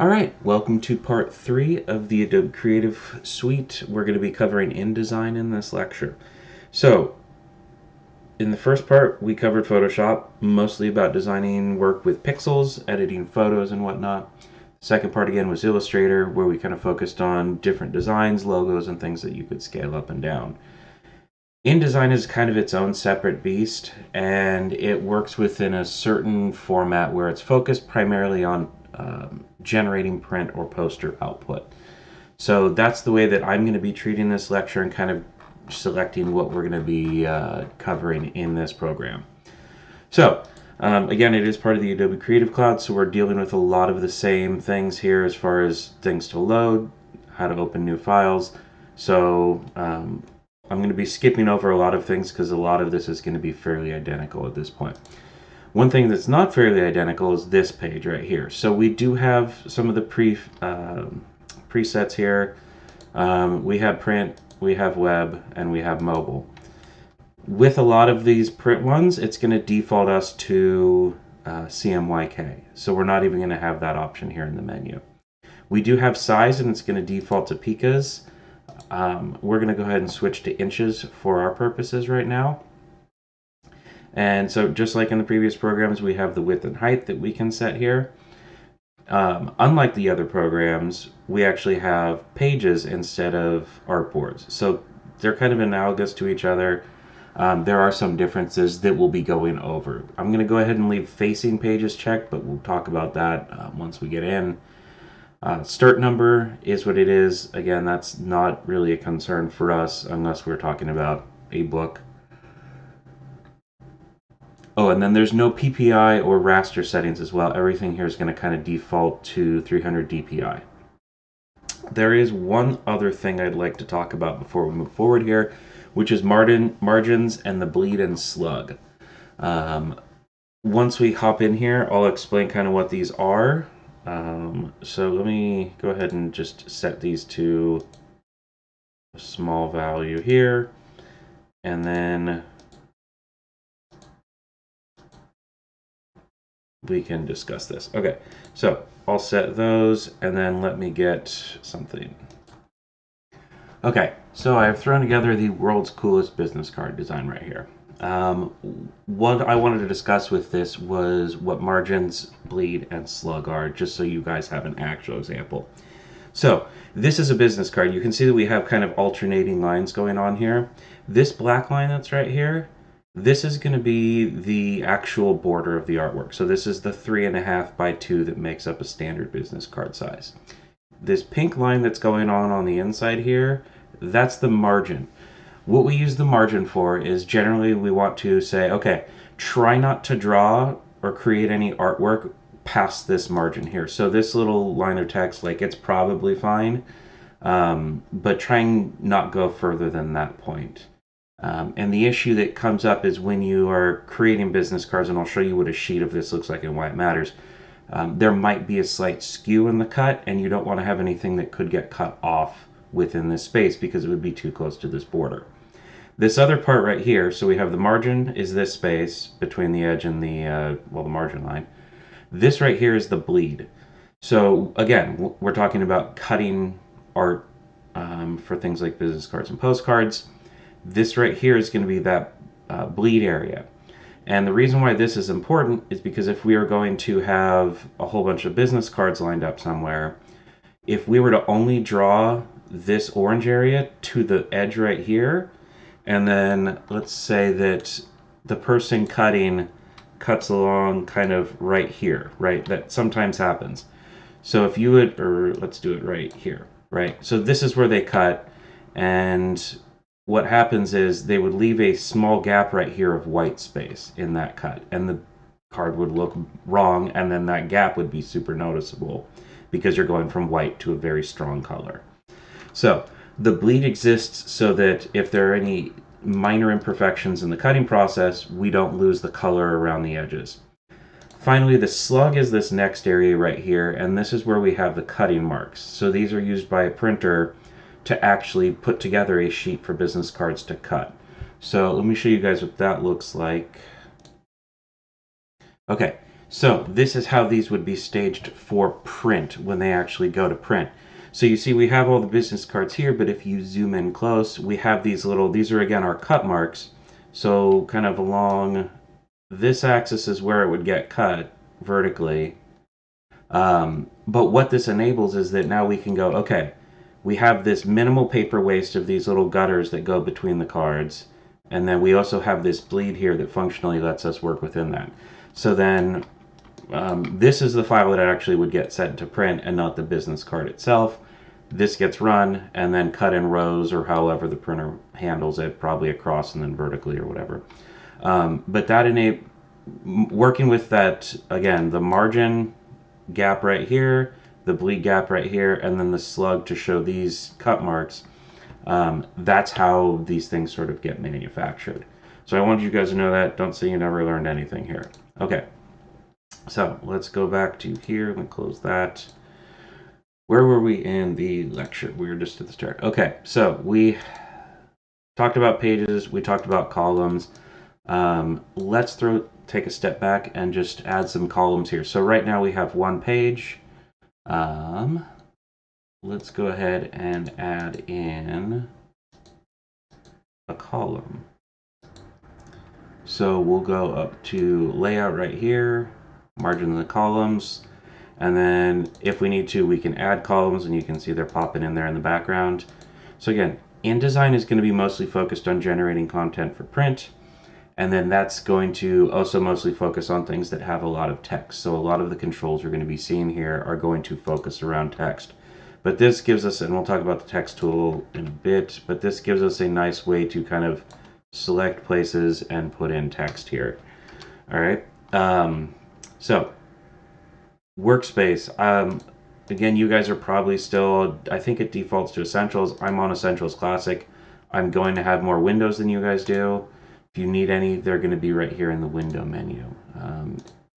All right, welcome to part 3 of the Adobe Creative Suite. We're going to be covering InDesign in this lecture. So, in the first part, we covered Photoshop, mostly about designing work with pixels, editing photos, and whatnot. The second part again was Illustrator, where we kind of focused on different designs, logos, and things that you could scale up and down. InDesign is kind of its own separate beast, and it works within a certain format where it's focused primarily on generating print or poster output. So that's the way that I'm going to be treating this lecture and kind of selecting what we're going to be covering in this program. So again, it is part of the Adobe Creative Cloud, so we're dealing with a lot of the same things here as far as things to load, how to open new files. So I'm going to be skipping over a lot of things because a lot of this is going to be fairly identical at this point. One thing that's not fairly identical is this page right here. So we do have some of the presets here. We have print, we have web, and we have mobile. With a lot of these print ones, it's going to default us to CMYK. So we're not even going to have that option here in the menu. We do have size, and it's going to default to picas. We're going to go ahead and switch to inches for our purposes right now. And so just like in the previous programs, we have the width and height that we can set here. Unlike the other programs, we actually have pages instead of artboards. So they're kind of analogous to each other. There are some differences that we'll be going over. I'm going to go ahead and leave facing pages checked, but we'll talk about that once we get in. Start number is what it is. Again, that's not really a concern for us unless we're talking about a book. Oh, and then there's no PPI or raster settings as well. Everything here is going to kind of default to 300 DPI. There is one other thing I'd like to talk about before we move forward here, which is margins and the bleed and slug. Once we hop in here, I'll explain kind of what these are. So let me go ahead and just set these to a small value here, and then we can discuss this. Okay, so I'll set those, and then let me get something. Okay, so I've thrown together the world's coolest business card design right here. What I wanted to discuss with this was what margins, bleed, and slug are, just so you guys have an actual example. So this is a business card. You can see that we have kind of alternating lines going on here. This black line that's right here, this is going to be the actual border of the artwork. So this is the 3.5 by 2 that makes up a standard business card size. This pink line that's going on the inside here, that's the margin. What we use the margin for is generally we want to say, okay, try not to draw or create any artwork past this margin here. So this little line of text, like it's probably fine, but trying not go further than that point. And the issue that comes up is when you are creating business cards, and I'll show you what a sheet of this looks like and why it matters. There might be a slight skew in the cut, and you don't want to have anything that could get cut off within this space because it would be too close to this border. This other part right here, so we have the margin is this space between the edge and the margin line. This right here is the bleed. So again, we're talking about cutting art for things like business cards and postcards. This right here is going to be that bleed area. And the reason why this is important is because if we are going to have a whole bunch of business cards lined up somewhere, if we were to only draw this orange area to the edge right here, and then let's say that the person cutting cuts along kind of right here, right? That sometimes happens. So if you would, or let's do it right here, right? So this is where they cut, and what happens is they would leave a small gap right here of white space in that cut, and the card would look wrong, and then that gap would be super noticeable because you're going from white to a very strong color. So the bleed exists so that if there are any minor imperfections in the cutting process, we don't lose the color around the edges. Finally, the slug is this next area right here, and this is where we have the cutting marks. So these are used by a printer to actually put together a sheet for business cards to cut. So let me show you guys what that looks like. Okay, So this is how these would be staged for print when they actually go to print. So you see we have all the business cards here, but if you zoom in close, we have these little, these are again our cut marks. So kind of along this axis is where it would get cut vertically. But what this enables is that now we can go, okay, we have this minimal paper waste of these little gutters that go between the cards. And then we also have this bleed here that functionally lets us work within that. So then this is the file that actually would get sent to print and not the business card itself. This gets run and then cut in rows or however the printer handles it, probably across and then vertically or whatever. But that working with that, again, the margin gap right here, the bleed gap right here, and then the slug to show these cut marks, that's how these things sort of get manufactured. So I wanted you guys to know that. Don't say you never learned anything here. Okay. So let's go back to here. Let me close that. Where were we in the lecture? We were just at the start. Okay, so we talked about pages. We talked about columns. Let's take a step back and just add some columns here. So right now we have one page. Let's go ahead and add in a column. So we'll go up to layout right here, margin of the columns, and then if we need to, we can add columns, and you can see they're popping in there in the background. So again, InDesign is going to be mostly focused on generating content for print, and then that's going to also mostly focus on things that have a lot of text. So a lot of the controls you're going to be seeing here are going to focus around text. But this gives us, and we'll talk about the text tool in a bit, but this gives us a nice way to kind of select places and put in text here. All right. So Workspace. Again, you guys are probably still, I think it defaults to Essentials. I'm on Essentials Classic. I'm going to have more windows than you guys do. If you need any, they're going to be right here in the window menu.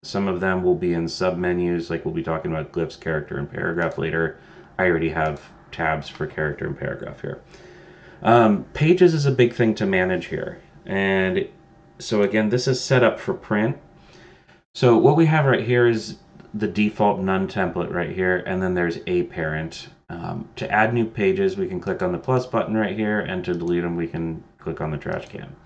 Some of them will be in sub-menus, like we'll be talking about Glyphs, character, and paragraph later. I already have tabs for character and paragraph here. Pages is a big thing to manage here. And so again, this is set up for print. So what we have right here is the default none template right here, and then there's a parent. To add new pages, we can click on the plus button right here, and to delete them, we can click on the trash can.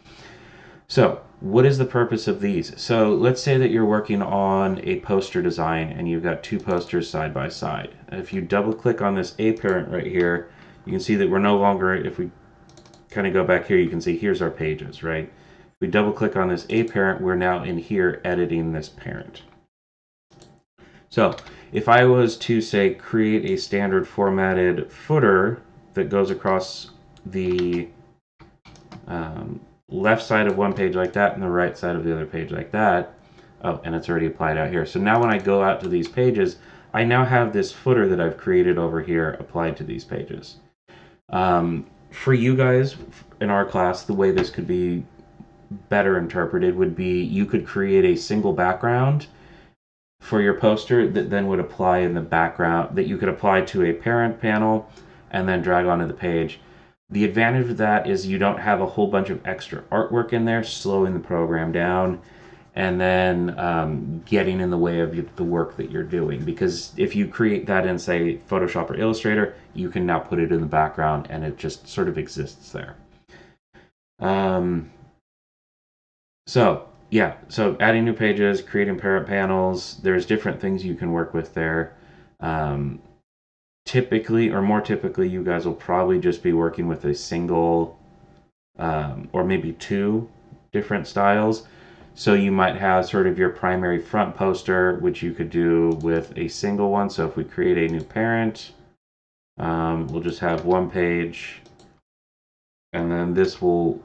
So what is the purpose of these? So let's say that you're working on a poster design and you've got two posters side by side. If you double click on this A parent right here, you can see that we're no longer, if we kind of go back here, you can see here's our pages, right? If we double click on this A parent, we're now in here editing this parent. So if I was to say create a standard formatted footer that goes across the left side of one page like that and the right side of the other page like that. Oh, and it's already applied out here. So now when I go out to these pages, I now have this footer that I've created over here applied to these pages. For you guys in our class, the way this could be better interpreted would be you could create a single background for your poster that then would apply in the background, that you could apply to a parent panel and then drag onto the page. The advantage of that is you don't have a whole bunch of extra artwork in there, slowing the program down, and then getting in the way of the work that you're doing. Because if you create that in, say, Photoshop or Illustrator, you can now put it in the background, and it just sort of exists there. So adding new pages, creating parent panels, there's different things you can work with there. Typically, or more typically, you guys will probably just be working with a single or maybe two different styles. So you might have sort of your primary front poster, which you could do with a single one. So if we create a new parent, we'll just have one page, and then this will,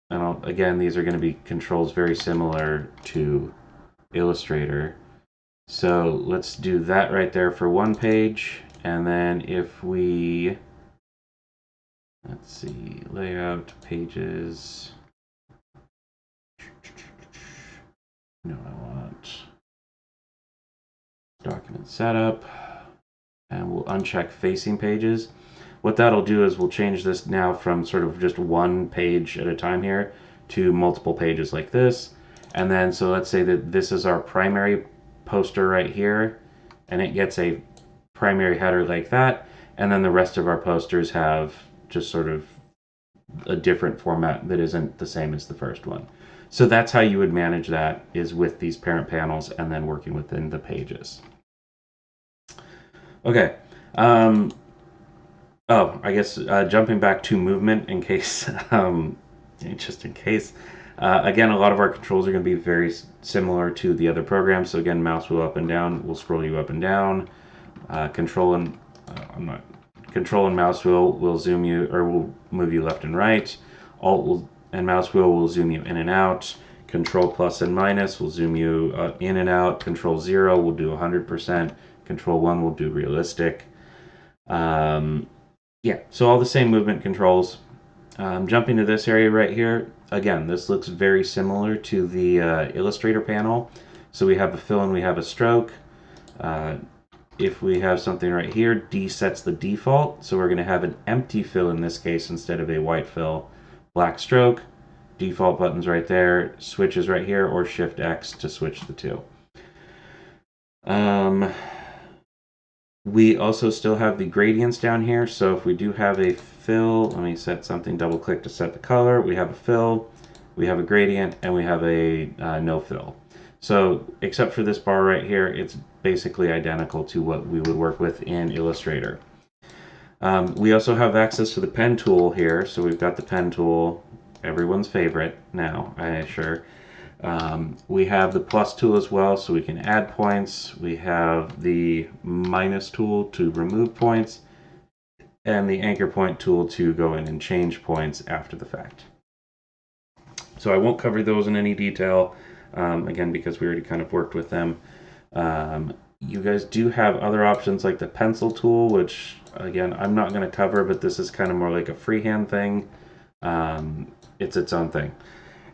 and again, these are going to be controls very similar to Illustrator. So let's do that right there for one page. And then if we, let's see, layout, pages. No, I want document setup. And we'll uncheck facing pages. What that'll do is we'll change this now from sort of just one page at a time here to multiple pages like this. And then, so let's say that this is our primary poster right here, and it gets a primary header like that, and then the rest of our posters have just sort of a different format that isn't the same as the first one. So that's how you would manage that, is with these parent panels and then working within the pages. Okay. Oh, I guess jumping back to movement in case, just in case. Again, a lot of our controls are going to be very similar to the other programs. So again, mouse wheel up and down will scroll you up and down. Control and mouse wheel will zoom you, or will move you left and right. And mouse wheel will zoom you in and out. Control plus and minus will zoom you in and out. Control 0 will do 100%. Control 1 will do realistic. Yeah, so all the same movement controls. Jumping to this area right here, again, this looks very similar to the Illustrator panel. So we have a fill and we have a stroke. If we have something right here, D sets the default. So we're going to have an empty fill in this case instead of a white fill. Black stroke, default buttons right there, switches right here, or Shift X to switch the two. We also still have the gradients down here. So if we do have a fill, let me set something, double click to set the color. We have a fill, we have a gradient, and we have a no fill. So except for this bar right here, it's basically identical to what we would work with in Illustrator. We also have access to the pen tool here. So we've got the pen tool, everyone's favorite now, I'm sure. We have the plus tool as well, so we can add points. We have the minus tool to remove points, and the anchor point tool to go in and change points after the fact. So I won't cover those in any detail, again, because we already kind of worked with them. You guys do have other options like the pencil tool, which, again, I'm not going to cover, but this is kind of more like a freehand thing. It's its own thing.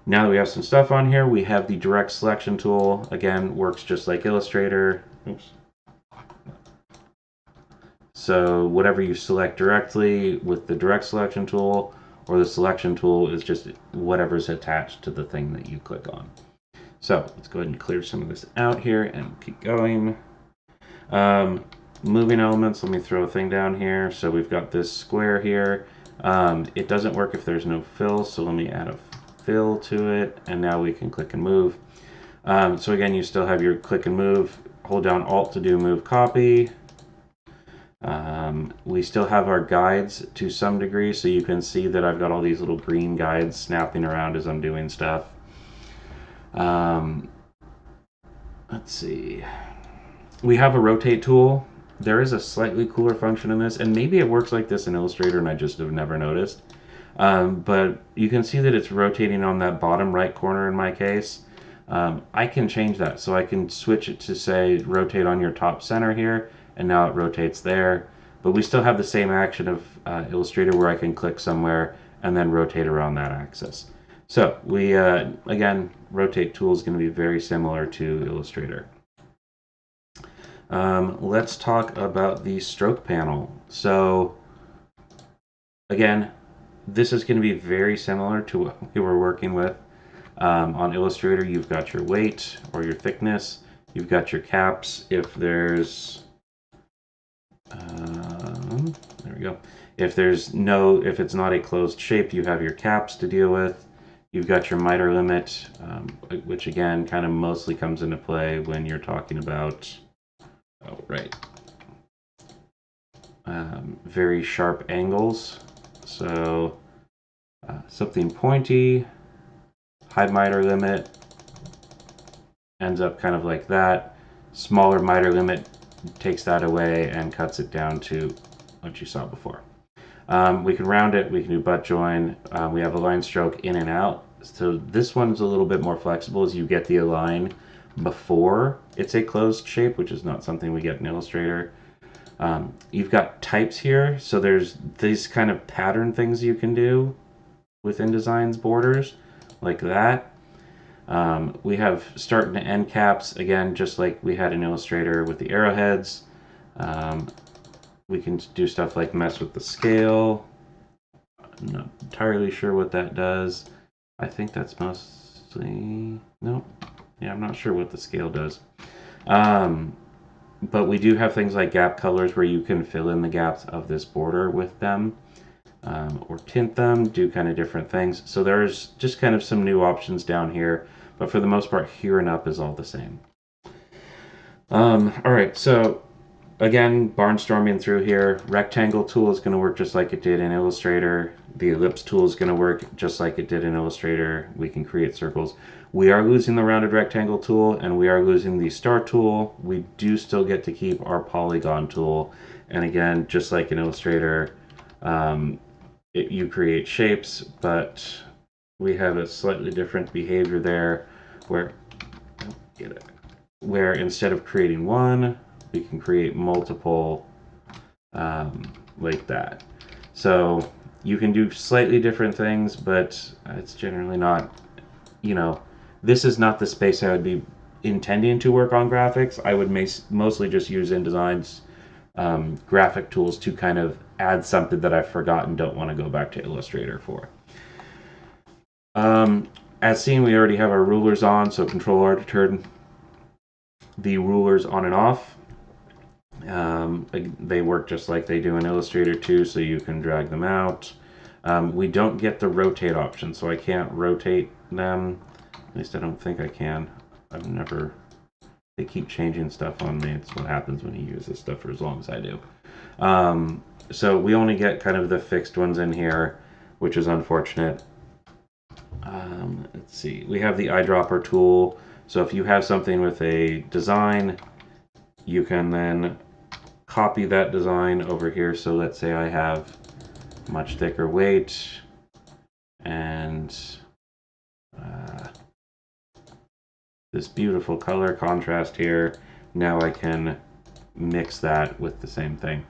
Now that we have some stuff on here, we have the direct selection tool. Again, works just like Illustrator. Oops. So whatever you select directly with the direct selection tool, or the selection tool, is just whatever's attached to the thing that you click on. So let's go ahead and clear some of this out here and keep going. Moving elements, let me throw a thing down here. So we've got this square here. It doesn't work if there's no fill, so let me add a fill to it, and now we can click and move. So again, you still have your click and move. Hold down Alt to do move copy. We still have our guides to some degree, so you can see that I've got all these little green guides snapping around as I'm doing stuff. Let's see. We have a rotate tool. There is a slightly cooler function in this, and maybe it works like this in Illustrator and I just have never noticed. But you can see that it's rotating on that bottom right corner in my case. I can change that, so I can switch it to say rotate on your top center here, and now it rotates there. But we still have the same action of Illustrator where I can click somewhere and then rotate around that axis. So we, again, rotate tool is going to be very similar to Illustrator. Let's talk about the stroke panel. So again, this is going to be very similar to what we were working with on Illustrator. You've got your weight or your thickness. You've got your caps. If there's, there we go. If it's not a closed shape, you have your caps to deal with. You've got your miter limit, which again kind of mostly comes into play when you're talking about, very sharp angles. So something pointy, high miter limit, ends up kind of like that. Smaller miter limit takes that away and cuts it down to what you saw before. We can round it, we can do butt join, we have a line stroke in and out. So this one's a little bit more flexible as you get the align before it's a closed shape, which is not something we get in Illustrator. You've got types here, so there's these kind of pattern things you can do with InDesign's borders, like that. We have start and end caps, again, just like we had in Illustrator with the arrowheads. We can do stuff like mess with the scale. I'm not entirely sure what that does. I think that's mostly, no. Yeah, I'm not sure what the scale does. But we do have things like gap colors where you can fill in the gaps of this border with them, or tint them, do kind of different things. So there's just kind of some new options down here, but for the most part, here and up is all the same. All right, so again, barnstorming through here. Rectangle tool is going to work just like it did in Illustrator. The ellipse tool is going to work just like it did in Illustrator. We can create circles. We are losing the rounded rectangle tool, and we are losing the star tool. We do still get to keep our polygon tool. And again, just like in Illustrator, you create shapes, but we have a slightly different behavior there where, where instead of creating one, we can create multiple like that. So you can do slightly different things, but it's generally not, you know, this is not the space I would be intending to work on graphics. I would mostly just use InDesign's graphic tools to kind of add something that I forgot and don't want to go back to Illustrator for. As seen, we already have our rulers on, so Control-R to turn the rulers on and off. They work just like they do in Illustrator too, so you can drag them out. We don't get the rotate option, so I can't rotate them. At least I don't think I can. I've never... They keep changing stuff on me. It's what happens when you use this stuff for as long as I do. So we only get kind of the fixed ones in here, which is unfortunate. Let's see. We have the eyedropper tool. So if you have something with a design, you can then copy that design over here. So let's say I have much thicker weight and this beautiful color contrast here. Now I can mix that with the same thing.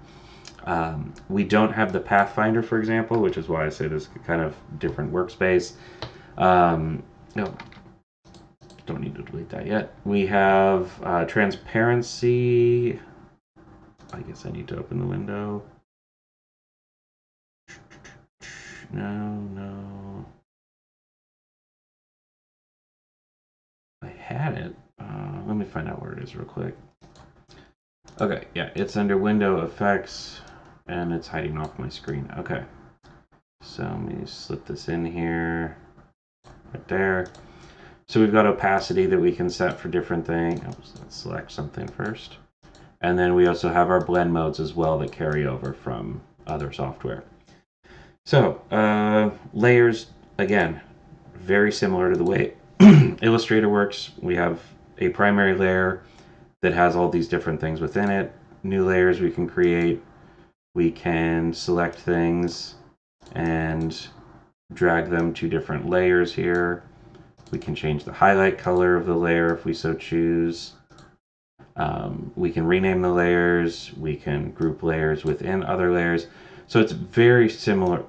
We don't have the Pathfinder, for example, which is why I say this is kind of different workspace. No, don't need to delete that yet. We have transparency. I guess I need to open the window. No. I had it. Let me find out where it is real quick. Okay, yeah, it's under Window Effects, and it's hiding off my screen. Okay, so let me slip this in here, right there. So we've got opacity that we can set for different things. Let's select something first. And then we also have our blend modes as well that carry over from other software. So, layers, again, very similar to the way Illustrator works. We have a primary layer that has all these different things within it. New layers we can create. We can select things and drag them to different layers here. We can change the highlight color of the layer if we so choose. We can rename the layers. We can group layers within other layers. So it's very similar.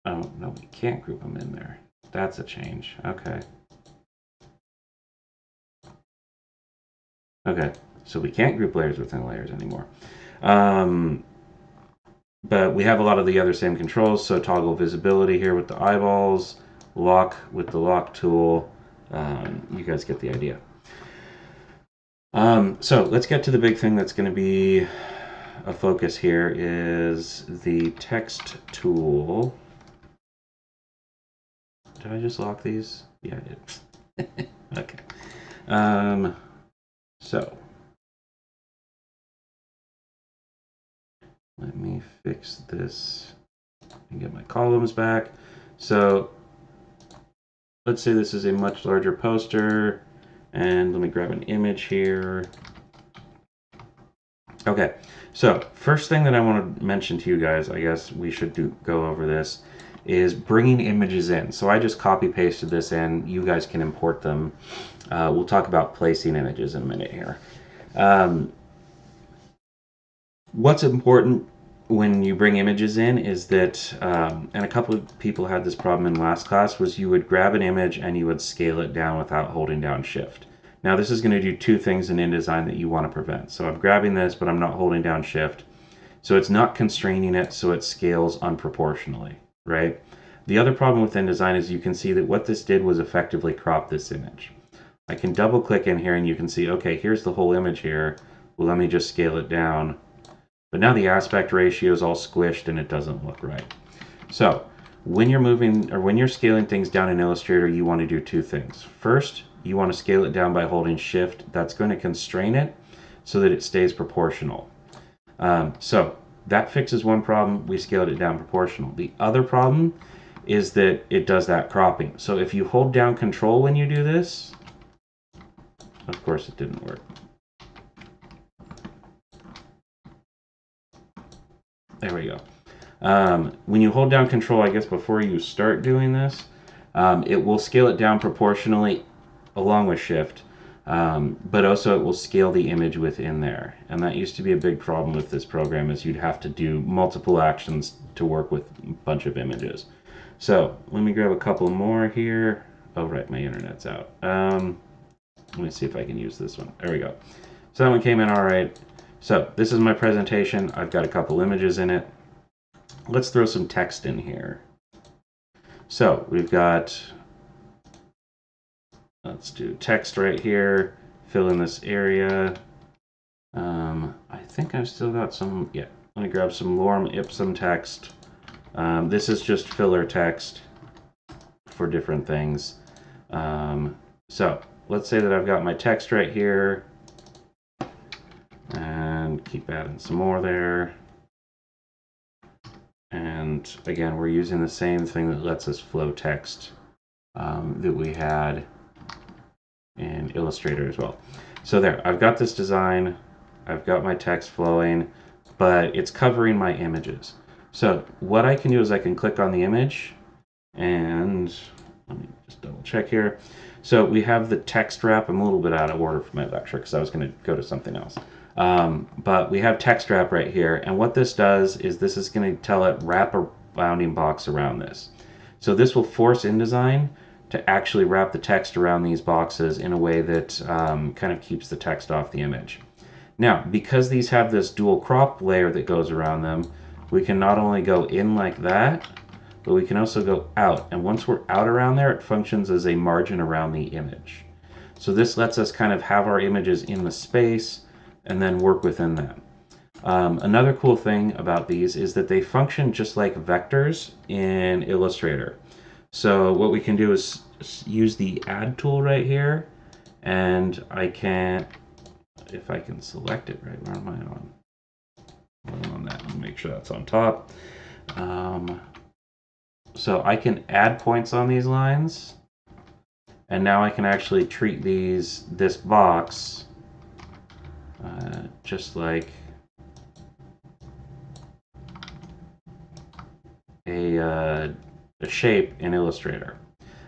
Oh, no, we can't group them in there. That's a change. Okay. Okay, so we can't group layers within layers anymore. But we have a lot of the other same controls. So toggle visibility here with the eyeballs, lock with the lock tool. You guys get the idea. So let's get to the big thing that's going to be a focus here is the text tool. Did I just lock these? Yeah, I did. Okay. So let me fix this and get my columns back. So let's say this is a much larger poster, and let me grab an image here. Okay, so first thing that I want to mention to you guys, I guess we should go over this, is bringing images in. So I just copy pasted this in. You guys can import them. We'll talk about placing images in a minute here. What's important when you bring images in is that, and a couple of people had this problem in last class, was you would grab an image and you would scale it down without holding down Shift. Now this is going to do two things in InDesign that you want to prevent. So I'm grabbing this, but I'm not holding down Shift. So it's not constraining it, so it scales unproportionally, right? The other problem with InDesign is you can see that what this did was effectively crop this image. I can double click in here and you can see, okay, here's the whole image here. Well, let me just scale it down. But now the aspect ratio is all squished and it doesn't look right. So when you're moving or when you're scaling things down in Illustrator, you want to do two things. First, you want to scale it down by holding Shift. That's going to constrain it so that it stays proportional. So that fixes one problem. We scaled it down proportional. The other problem is that it does that cropping. So if you hold down Control when you do this, of course it didn't work. There we go. When you hold down Control, I guess before you start doing this, it will scale it down proportionally along with Shift, but also it will scale the image within there. And that used to be a big problem with this program, is you'd have to do multiple actions to work with a bunch of images. So let me grab a couple more here. Oh, right, my internet's out. Let me see if I can use this one. There we go. So that one came in all right. So this is my presentation. I've got a couple images in it. Let's throw some text in here. So we've got, let's do text right here, fill in this area. I think I've still got some, yeah, let me grab some lorem ipsum text. This is just filler text for different things. So let's say that I've got my text right here, and keep adding some more there. And again, we're using the same thing that lets us flow text that we had in Illustrator as well. So there, I've got this design, I've got my text flowing, but it's covering my images. So what I can do is I can click on the image, and let me just double check here. So we have the text wrap. I'm a little bit out of order for my lecture because I was going to go to something else. But we have text wrap right here, and what this does is this is going to tell it wrap a bounding box around this. So this will force InDesign to actually wrap the text around these boxes in a way that kind of keeps the text off the image. Now, because these have this dual crop layer that goes around them, we can not only go in like that, but we can also go out. And once we're out around there, it functions as a margin around the image. So this lets us kind of have our images in the space and then work within them. Another cool thing about these is that they function just like vectors in Illustrator. So what we can do is use the add tool right here, and I can, if I can select it right, where am I on? I'm on that, and make sure that's on top. So I can add points on these lines, and now I can actually treat this box just like a shape in Illustrator.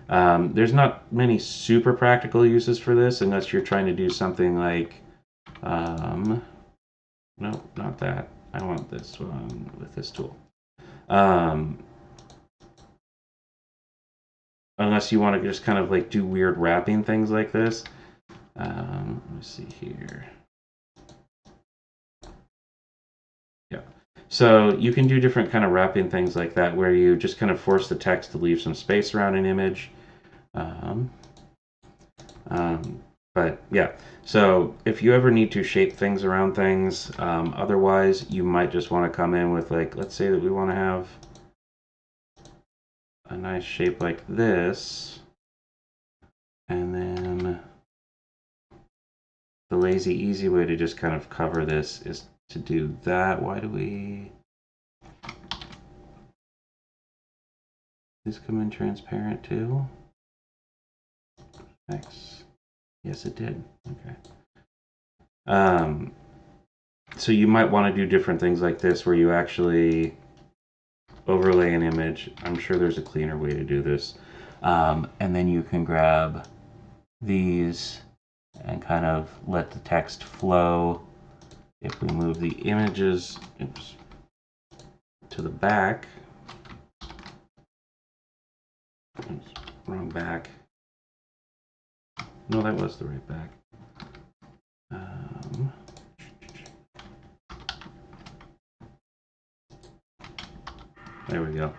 There's not many super practical uses for this unless you're trying to do something like, no, not that. I want this one with this tool. Unless you want to just kind of like do weird wrapping things like this. Let me see here. Yeah. So you can do different kind of wrapping things like that where you just kind of force the text to leave some space around an image. But yeah, so if you ever need to shape things around things, otherwise you might just want to come in with, like, let's say that we want to have a nice shape like this, and then the lazy easy way to just kind of cover this is to do that. Why do we... Does this come in transparent too? X. Yes, it did. Okay. So you might want to do different things like this where you actually overlay an image. I'm sure there's a cleaner way to do this. And then you can grab these and kind of let the text flow. If we move the images to the back, oops, wrong back. No, that was the right back. There we go.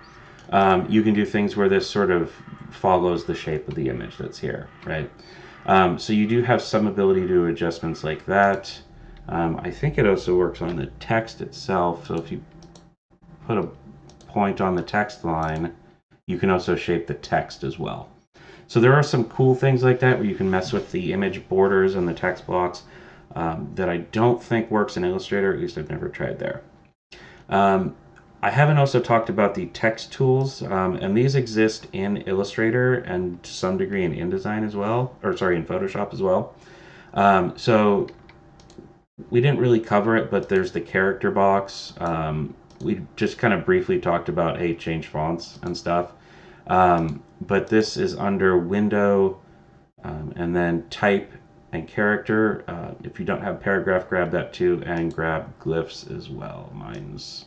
You can do things where this sort of follows the shape of the image that's here, right? So you do have some ability to do adjustments like that. I think it also works on the text itself. So if you put a point on the text line, you can also shape the text as well. So there are some cool things like that where you can mess with the image borders and the text blocks that I don't think works in Illustrator. At least I've never tried there. I haven't also talked about the text tools, and these exist in Illustrator and to some degree in InDesign as well, or sorry, in Photoshop as well. So we didn't really cover it, but there's the character box. We just kind of briefly talked about, hey, change fonts and stuff. But this is under Window and then Type and Character. If you don't have Paragraph, grab that too, and grab Glyphs as well. Mine's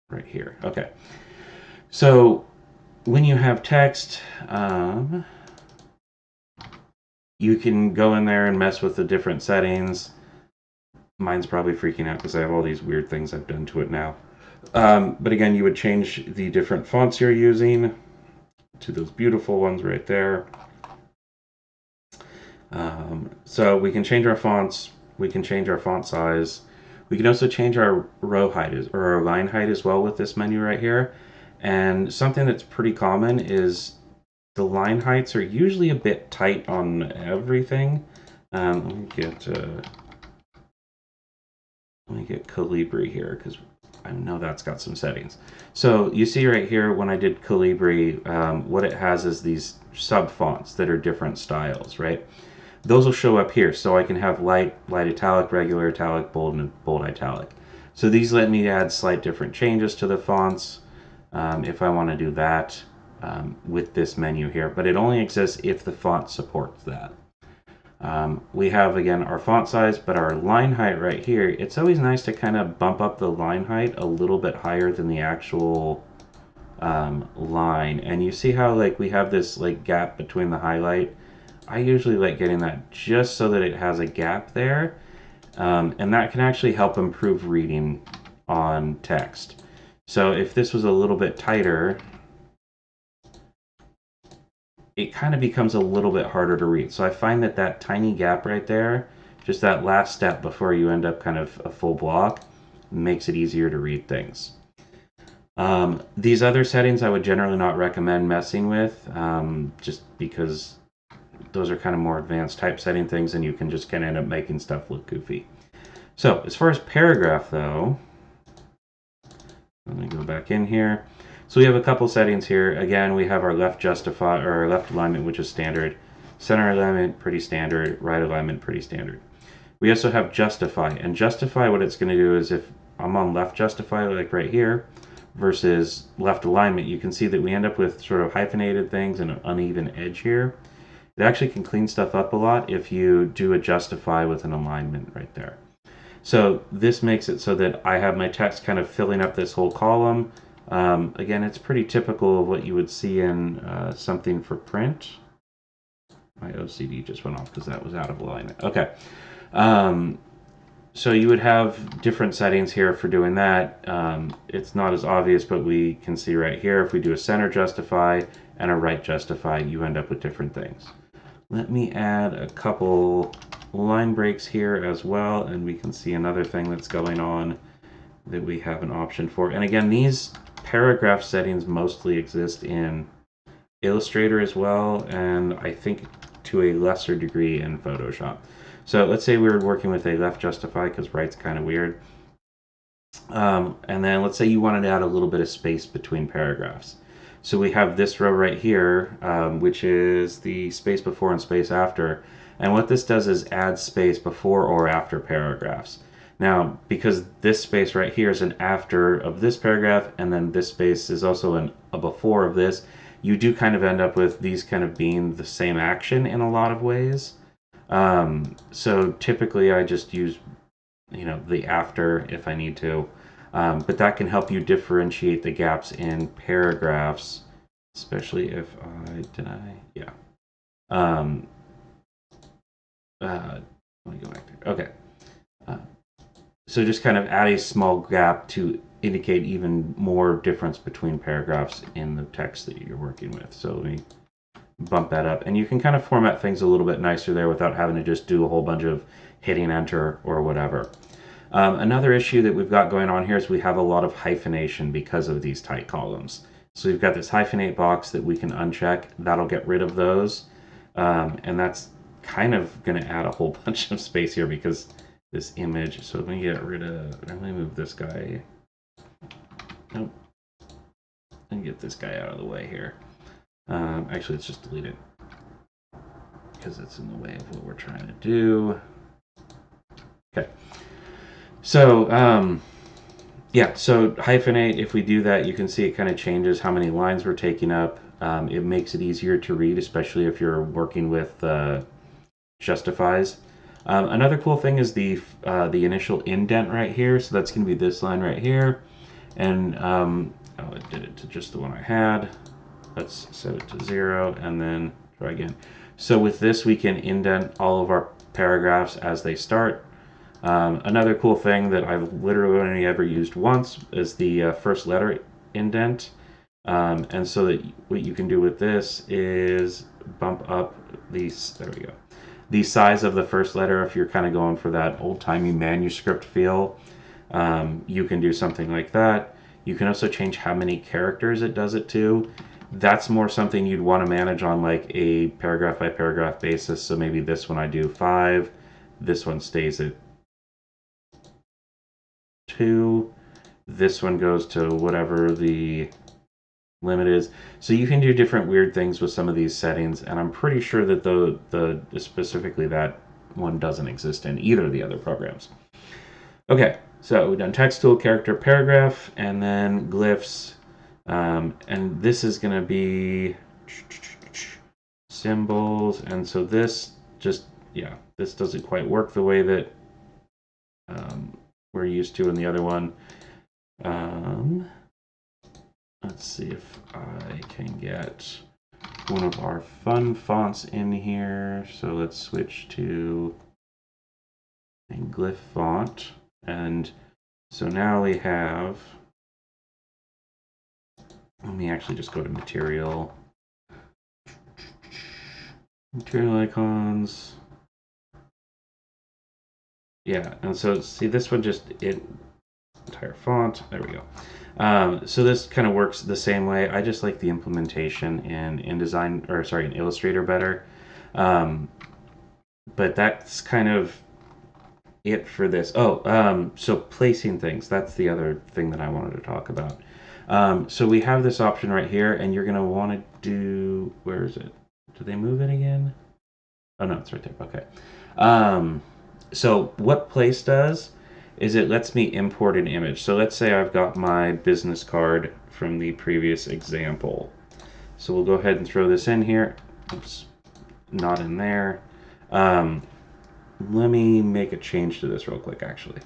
right here. Okay. So when you have text, you can go in there and mess with the different settings. Mine's probably freaking out because I have all these weird things I've done to it now. But again, you would change the different fonts you're using to those beautiful ones right there. So we can change our fonts, we can change our font size. We can also change our row height or our line height as well with this menu right here. And something that's pretty common is the line heights are usually a bit tight on everything. Let me get Calibri here because I know that's got some settings. So you see right here when I did Calibri, what it has is these sub fonts that are different styles, right? Those will show up here, so I can have light italic, regular italic, bold, and bold italic. So these let me add slight different changes to the fonts if I want to do that with this menu here, but it only exists if the font supports that. We have, again, our font size, but our line height right here, it's always nice to kind of bump up the line height a little bit higher than the actual line. And you see how like we have this like gap between the highlight? I usually like getting that just so that it has a gap there. And that can actually help improve reading on text. So if this was a little bit tighter, it kind of becomes a little bit harder to read. So I find that that tiny gap right there, just that last step before you end up kind of a full block, makes it easier to read things. These other settings I would generally not recommend messing with, just because those are kind of more advanced typesetting things and you can just kind of end up making stuff look goofy. So as far as paragraph though, let me go back in here. So we have a couple settings here. Again, we have our left justify or our left alignment, which is standard. Center alignment, pretty standard. Right alignment, pretty standard. We also have justify, and justify, what it's going to do is if I'm on left justify, like right here, versus left alignment, you can see that we end up with sort of hyphenated things and an uneven edge here. It actually can clean stuff up a lot if you do a justify with an alignment right there. So this makes it so that I have my text kind of filling up this whole column. Again, it's pretty typical of what you would see in something for print. My OCD just went off because that was out of alignment. Okay. So you would have different settings here for doing that. It's not as obvious, but we can see right here, if we do a center justify and a right justify, you end up with different things. Let me add a couple line breaks here as well, and we can see another thing that's going on that we have an option for. And again, these paragraph settings mostly exist in Illustrator as well, and I think to a lesser degree in Photoshop. So let's say we were working with a left justify because right's kind of weird. And then let's say you wanted to add a little bit of space between paragraphs. So we have this row right here, which is the space before and space after. And what this does is add space before or after paragraphs. Now, because this space right here is an after of this paragraph, and then this space is also a before of this, you do kind of end up with these kind of being the same action in a lot of ways. So typically I just use, the after if I need to. But that can help you differentiate the gaps in paragraphs, especially if yeah. Let me go back there. Okay. So just kind of add a small gap to indicate even more difference between paragraphs in the text that you're working with. So let me bump that up. And you can kind of format things a little bit nicer there without having to just do a whole bunch of hitting enter or whatever. Another issue that we've got going on here is we have a lot of hyphenation because of these tight columns. So we've got this hyphenate box that we can uncheck. That'll get rid of those. And that's kind of going to add a whole bunch of space here because this image. So let me get rid of, let me move this guy. Nope. And get this guy out of the way here. Actually, let's just delete it because it's in the way of what we're trying to do. Okay. So, yeah, so hyphenate, if we do that, you can see it kind of changes how many lines we're taking up. It makes it easier to read, especially if you're working with justifies. Another cool thing is the initial indent right here. So that's going to be this line right here. And oh, it did it to just the one I had. Let's set it to 0 and then try again. So with this, we can indent all of our paragraphs as they start. Another cool thing that I've literally only ever used once is the first letter indent. And so that what you can do with this is bump up these, there we go, the size of the first letter. If you're kind of going for that old-timey manuscript feel, you can do something like that. You can also change how many characters it does it to. That's more something you'd want to manage on like a paragraph by paragraph basis. So maybe this one I do 5, this one stays at 2, this one goes to whatever the limit is. So you can do different weird things with some of these settings, and I'm pretty sure that the specifically that one doesn't exist in either of the other programs. Okay, so we've done text tool, character, paragraph, and then glyphs. And this is going to be symbols, and so this just, yeah, this doesn't quite work the way that we're used to in the other one. Let's see if I can get one of our fun fonts in here. So let's switch to a glyph font. And so now we have, let me actually just go to material. Material icons. Yeah, and so see this one just, entire font, there we go. So this kind of works the same way. I just like the implementation in InDesign, or sorry, in Illustrator better. But that's kind of it for this. Oh, so placing things, that's the other thing that I wanted to talk about. So we have this option right here, and you're going to want to do, where is it? Did they move it again? Oh, no, it's right there. Okay. So what place does is it lets me import an image. So let's say I've got my business card from the previous example. So we'll go ahead and throw this in here. Oops, not in there. Let me make a change to this real quick, actually.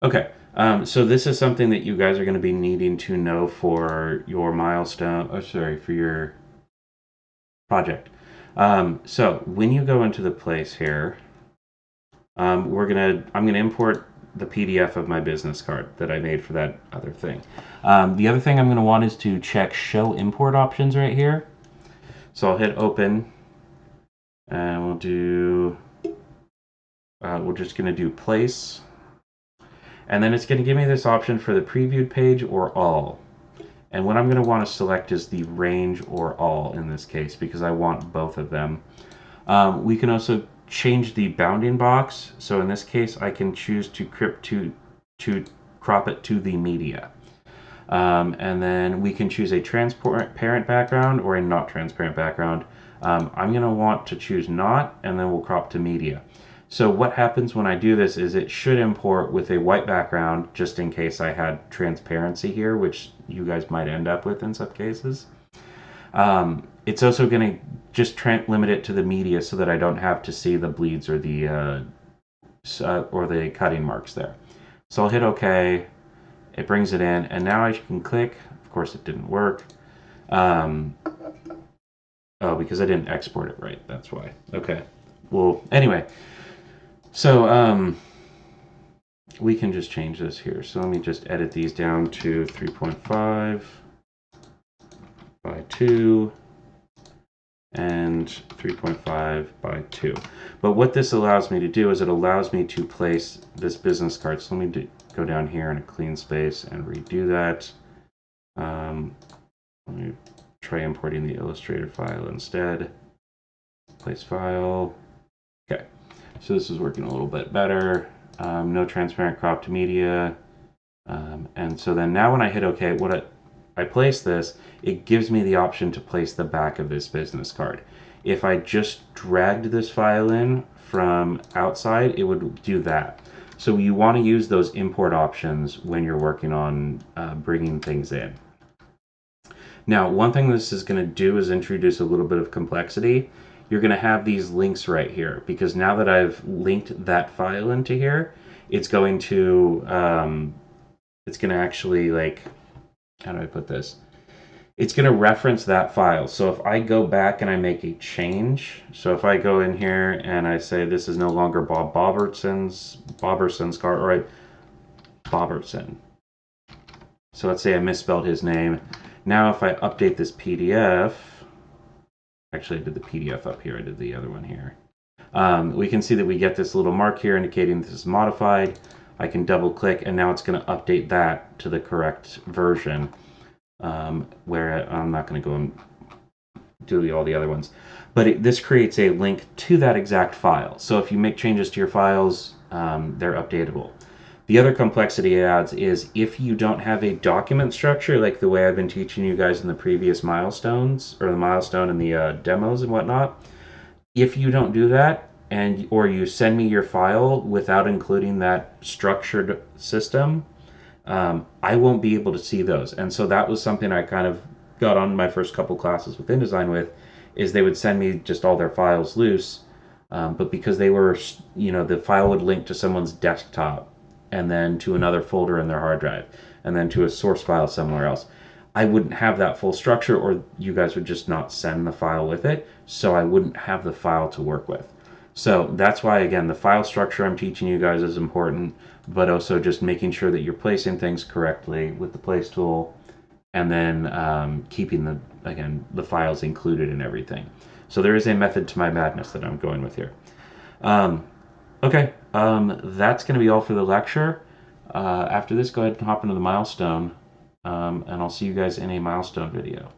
Okay, so this is something that you guys are going to be needing to know for your milestone, oh, sorry, for your project. So when you go into the place here, I'm gonna import the PDF of my business card that I made for that other thing. The other thing I'm gonna want is to check show import options right here. So I'll hit open, and we'll do, we're just gonna do place. And then it's gonna give me this option for the previewed page or all. And what I'm gonna wanna select is the range or all in this case, because I want both of them. We can also change the bounding box. So in this case, I can choose to crop it to the media. And then we can choose a transparent background or a not transparent background. I'm going to want to choose not, and then we'll crop to media. So what happens when I do this is it should import with a white background, just in case I had transparency here, which you guys might end up with in some cases. It's also going to just limit it to the media so that I don't have to see the bleeds or the cutting marks there. So I'll hit OK. It brings it in, and now I can click. Of course, it didn't work. Oh, because I didn't export it right. That's why. Okay. Well, anyway. So we can just change this here. So let me just edit these down to 3.5 by 2. and 3.5 by 2. But what this allows me to do is it allows me to place this business card. So let me go down here in a clean space and redo that. Let me try importing the Illustrator file instead. Place file. Okay, so this is working a little bit better. No transparent crop to media. And so then now when I hit OK, I place this, it gives me the option to place the back of this business card. If I just dragged this file in from outside, it would do that. So you want to use those import options when you're working on bringing things in. Now, one thing this is going to do is introduce a little bit of complexity. You're going to have these links right here, because now that I've linked that file into here, it's going to actually, like, how do I put this? It's going to reference that file. So if I go back and I make a change, so if I go in here and I say this is no longer Bob Boberson's card, all right, Boberson. So let's say I misspelled his name. Now if I update this PDF, actually I did the PDF up here, I did the other one here. We can see that we get this little mark here indicating this is modified. I can double click and now it's going to update that to the correct version, where I'm not going to go and do all the other ones. But this creates a link to that exact file. So if you make changes to your files, they're updatable. The other complexity it adds is if you don't have a document structure like the way I've been teaching you guys in the previous milestones, or the milestone and the demos and whatnot, if you don't do that, or you send me your file without including that structured system, I won't be able to see those. And so that was something I kind of got on my first couple classes with InDesign with, is they would send me just all their files loose, but because they were, the file would link to someone's desktop, and then to another folder in their hard drive, and then to a source file somewhere else. I wouldn't have that full structure, or you guys would just not send the file with it, so I wouldn't have the file to work with. So that's why, again, the file structure I'm teaching you guys is important, but also just making sure that you're placing things correctly with the place tool, and then keeping the files included in everything. So there is a method to my madness that I'm going with here. Okay, that's going to be all for the lecture. After this, go ahead and hop into the milestone, and I'll see you guys in a milestone video.